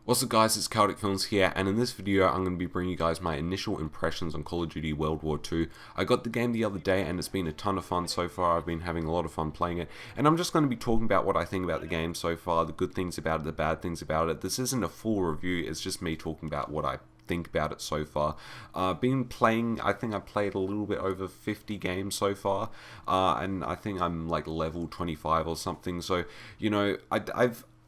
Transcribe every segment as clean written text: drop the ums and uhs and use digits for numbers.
What's up guys, it's COD WW2 here, and in this video I'm going to be bringing you guys my initial impressions on Call of Duty World War II. I got the game the other day and it's been a ton of fun so far. I've been having a lot of fun playing it, and I'm just going to be talking about what I think about the game so far, the good things about it, the bad things about it. This isn't a full review, it's just me talking about what I think about it so far. Been playing, I think I've played a little bit over 50 games so far, and I think I'm like level 25 or something, so you know,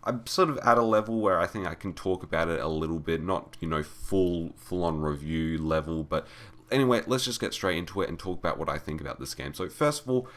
I'm sort of at a level where I think I can talk about it a little bit, not, you know, full on review level, but anyway, let's just get straight into it and talk about what I think about this game. So first of all,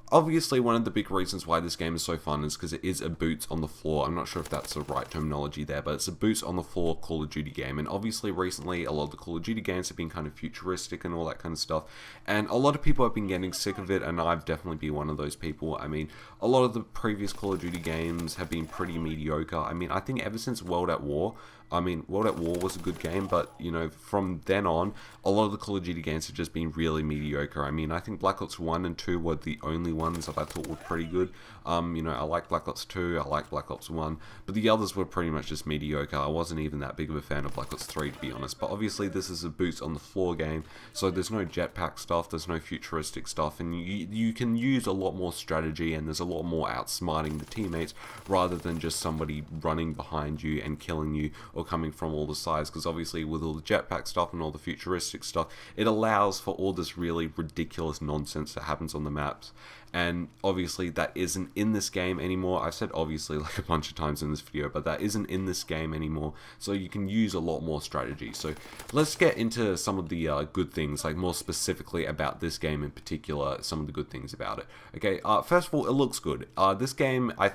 obviously one of the big reasons why this game is so fun is because it is a boots on the floor. I'm not sure if that's the right terminology there, but it's a boots on the floor Call of Duty game, and obviously recently a lot of the Call of Duty games have been kind of futuristic and all that kind of stuff, and a lot of people have been getting sick of it, and I've definitely been one of those people. I mean, a lot of the previous Call of Duty games have been pretty mediocre. I mean, I think ever since World at War, World at War was a good game, but, you know, from then on, a lot of the Call of Duty games have just been really mediocre. I mean, I think Black Ops 1 and 2 were the only ones that I thought were pretty good. You know, I like Black Ops 2, I like Black Ops 1, but the others were pretty much just mediocre. I wasn't even that big of a fan of Black Ops 3, to be honest. But obviously, this is a boots on the floor game, so there's no jetpack stuff, there's no futuristic stuff, and you can use a lot more strategy, and there's a lot more outsmarting the teammates, rather than just somebody running behind you and killing you, or coming from all the sides, because obviously with all the jetpack stuff and all the futuristic stuff, it allows for all this really ridiculous nonsense that happens on the maps, and obviously that isn't in this game anymore. I've said obviously like a bunch of times in this video, but that isn't in this game anymore, so you can use a lot more strategy. So let's get into some of the good things, like more specifically about this game in particular, some of the good things about it. Okay, first of all, it looks good. This game, I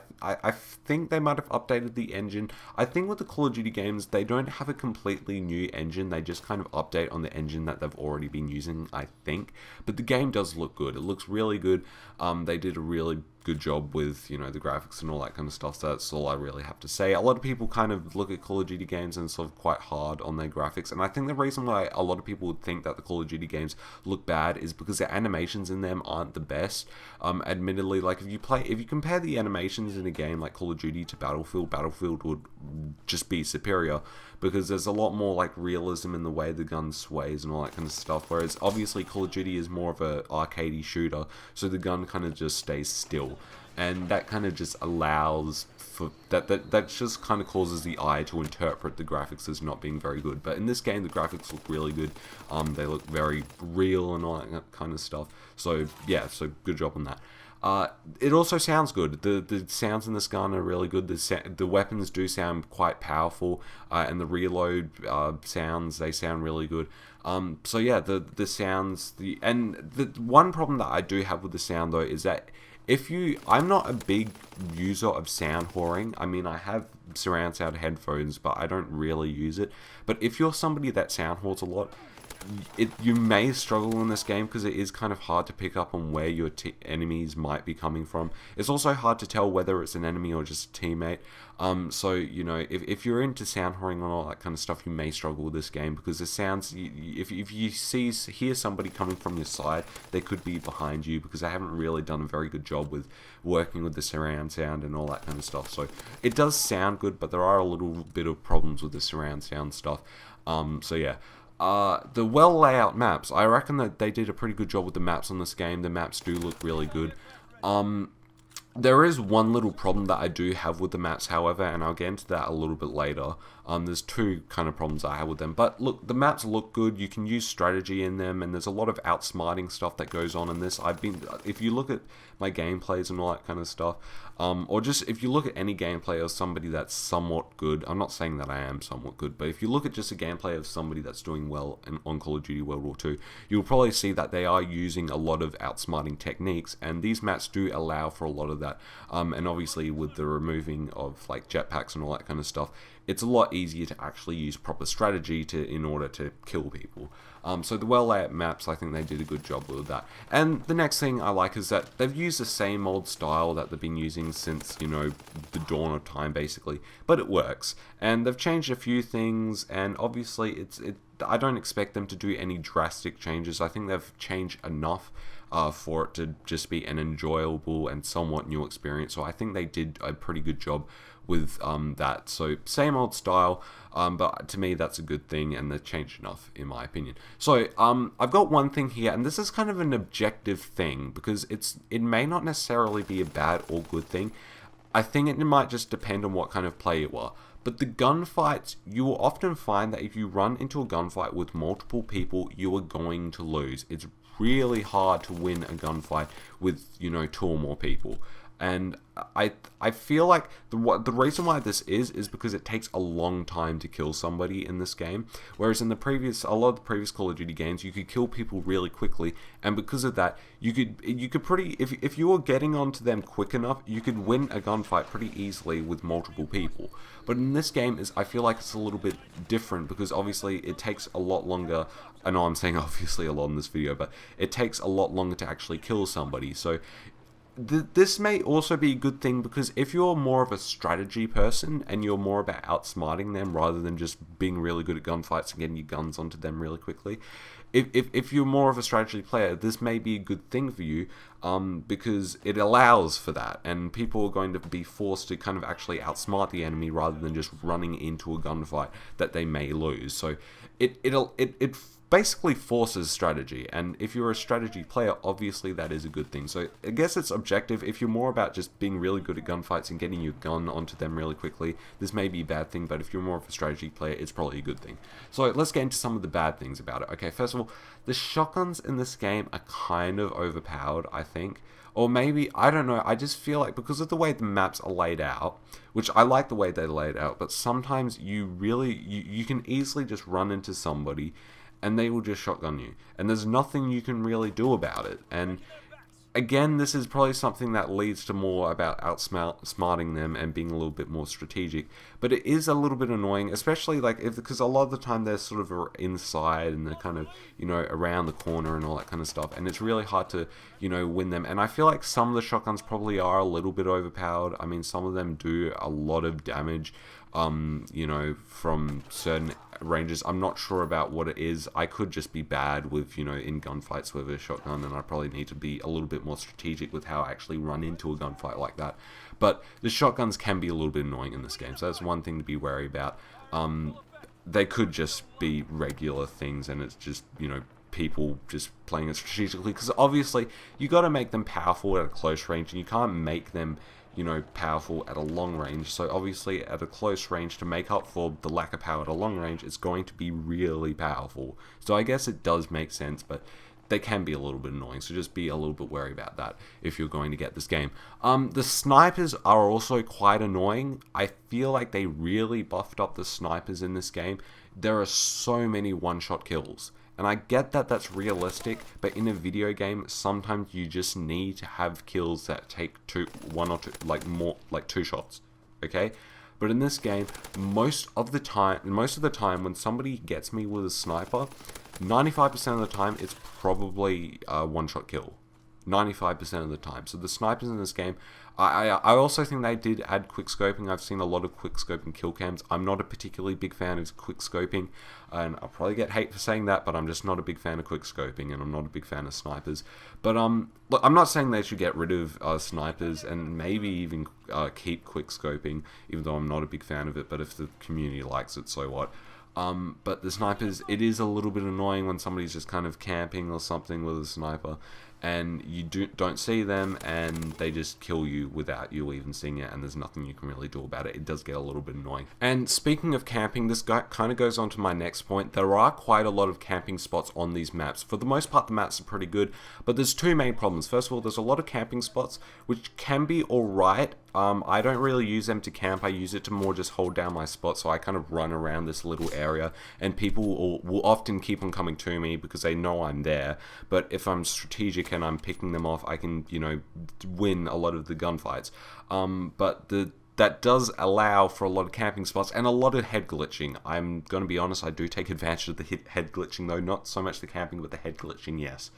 think they might have updated the engine. I think with the Call of Duty games, they don't have a completely new engine, they just kind of update on the engine that they've already been using, I think. But the game does look good, it looks really good. They did a really good job with, you know, the graphics and all that kind of stuff, so that's all I really have to say. A lot of people kind of look at Call of Duty games and sort of quite hard on their graphics, and I think the reason why a lot of people would think that the Call of Duty games look bad is because the animations in them aren't the best. Admittedly, like if you compare the animations in a game like Call of Duty to Battlefield would just be superior, because there's a lot more like realism in the way the gun sways and all that kind of stuff, whereas obviously Call of Duty is more of a arcadey shooter, so the gun kind of just stays still, and that kind of just allows for that just kind of causes the eye to interpret the graphics as not being very good. But in this game, the graphics look really good. They look very real and all that kind of stuff, so yeah, so good job on that. It also sounds good. The sounds in this gun are really good. The weapons do sound quite powerful, and the reload sounds, they sound really good. So yeah, the sounds, the one problem that I do have with the sound though is that I'm not a big user of sound whoring. I mean, I have surround sound headphones, but I don't really use it. But if you're somebody that sound whores a lot, you may struggle in this game, because it is kind of hard to pick up on where your enemies might be coming from. It's also hard to tell whether it's an enemy or just a teammate. So, you know, if you're into sound whoring and all that kind of stuff, you may struggle with this game, because the sounds, if you hear somebody coming from your side, they could be behind you, because they haven't really done a very good job with working with the surround sound and all that kind of stuff. So it does sound good, but there are a little bit of problems with the surround sound stuff. So yeah. The well layout maps, I reckon that they did a pretty good job with the maps on this game. The maps do look really good. There is one little problem that I do have with the maps, however, and I'll get into that a little bit later. There's two kind of problems I have with them. But look, the maps look good, you can use strategy in them, and there's a lot of outsmarting stuff that goes on in this. If you look at my gameplays and all that kind of stuff, or just if you look at any gameplay of somebody that's somewhat good, I'm not saying that I am somewhat good, but if you look at just a gameplay of somebody that's doing well on Call of Duty World War II, you'll probably see that they are using a lot of outsmarting techniques, and these maps do allow for a lot of that. And obviously with the removing of like jetpacks and all that kind of stuff, it's a lot easier to actually use proper strategy in order to kill people. So the well layout maps, I think they did a good job with that. And the next thing I like is that they've used the same old style that they've been using since, you know, the dawn of time basically, but it works. And they've changed a few things, and obviously I don't expect them to do any drastic changes. I think they've changed enough for it to just be an enjoyable and somewhat new experience. So I think they did a pretty good job with that. So same old style, but to me that's a good thing, and they've changed enough in my opinion. So I've got one thing here, and this is kind of an objective thing because it may not necessarily be a bad or good thing. I think it might just depend on what kind of player you are. But the gunfights, you will often find that if you run into a gunfight with multiple people, you are going to lose. It's really hard to win a gunfight with, you know, 2 or more people. And I feel like the reason why this is because it takes a long time to kill somebody in this game. Whereas in a lot of the previous Call of Duty games, you could kill people really quickly, and because of that, you could pretty if you were getting onto them quick enough, you could win a gunfight pretty easily with multiple people. But in this game, I feel like it's a little bit different because obviously it takes a lot longer. I know I'm saying obviously a lot in this video, but it takes a lot longer to actually kill somebody. So this may also be a good thing because if you're more of a strategy person and you're more about outsmarting them rather than just being really good at gunfights and getting your guns onto them really quickly, if you're more of a strategy player, this may be a good thing for you because it allows for that, and people are going to be forced to kind of actually outsmart the enemy rather than just running into a gunfight that they may lose. So it basically forces strategy, and if you're a strategy player, obviously that is a good thing. So I guess it's objective. If you're more about just being really good at gunfights and getting your gun onto them really quickly, this may be a bad thing, but if you're more of a strategy player, it's probably a good thing. So let's get into some of the bad things about it. Okay, first of all, the shotguns in this game are kind of overpowered, I think. Or maybe, I don't know, I just feel like because of the way the maps are laid out, which I like the way they're laid out, but sometimes you can easily just run into somebody and they will just shotgun you, and there's nothing you can really do about it. And again, this is probably something that leads to more about outsmarting them and being a little bit more strategic, but it is a little bit annoying, especially like because a lot of the time they're sort of inside and they're kind of, you know, around the corner and all that kind of stuff, and it's really hard to, you know, win them. And I feel like some of the shotguns probably are a little bit overpowered. I mean, some of them do a lot of damage, you know, from certain ranges. I'm not sure about what it is. I could just be bad with, you know, in gunfights with a shotgun, and I probably need to be a little bit more strategic with how I actually run into a gunfight like that. But the shotguns can be a little bit annoying in this game, so that's one thing to be wary about. They could just be regular things, and it's just, you know, people just playing it strategically, because obviously you got to make them powerful at a close range, and you can't make them, you know, powerful at a long range. So obviously at a close range, to make up for the lack of power at a long range, it's going to be really powerful. So I guess it does make sense, but they can be a little bit annoying, so just be a little bit wary about that if you're going to get this game. The snipers are also quite annoying. I feel like they really buffed up the snipers in this game. There are so many one-shot kills. And I get that that's realistic, but in a video game, sometimes you just need to have kills that take one or two, like like 2 shots, okay? But in this game, most of the time when somebody gets me with a sniper, 95% of the time, it's probably a one-shot kill. 95% of the time. So the snipers in this game, I also think they did add quick scoping. I've seen a lot of quick scoping kill cams. I'm not a particularly big fan of quick scoping, and I'll probably get hate for saying that, but I'm just not a big fan of quick scoping, and I'm not a big fan of snipers. But look, I'm not saying they should get rid of snipers and maybe even keep quick scoping, even though I'm not a big fan of it. But if the community likes it, so what? But the snipers, it is a little bit annoying when somebody's just kind of camping or something with a sniper, and you don't see them, and they just kill you without you even seeing it, and there's nothing you can really do about it. It does get a little bit annoying. And speaking of camping, this kind of goes on to my next point. There are quite a lot of camping spots on these maps. For the most part, the maps are pretty good, but there's 2 main problems. First of all, there's a lot of camping spots, which can be alright. I don't really use them to camp. I use it to more just hold down my spot, so I kind of run around this little area, and people will often keep on coming to me because they know I'm there. But if I'm strategic and I'm picking them off, I can, you know, win a lot of the gunfights. But that does allow for a lot of camping spots and a lot of head glitching. I'm going to be honest, I do take advantage of the head glitching though, not so much the camping, but the head glitching, yes.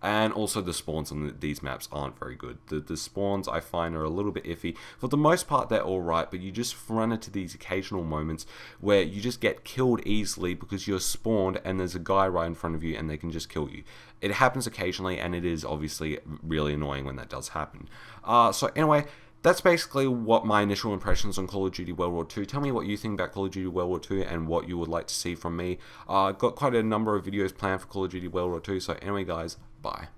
And also the spawns on these maps aren't very good. The spawns I find are a little bit iffy. For the most part they're alright, but you just run into these occasional moments where you just get killed easily because you're spawned and there's a guy right in front of you and they can just kill you. It happens occasionally, and it is obviously really annoying when that does happen. So anyway, that's basically what my initial impressions on Call of Duty World War 2. Tell me what you think about Call of Duty World War 2 and what you would like to see from me. I've got quite a number of videos planned for Call of Duty World War 2, so anyway guys, bye.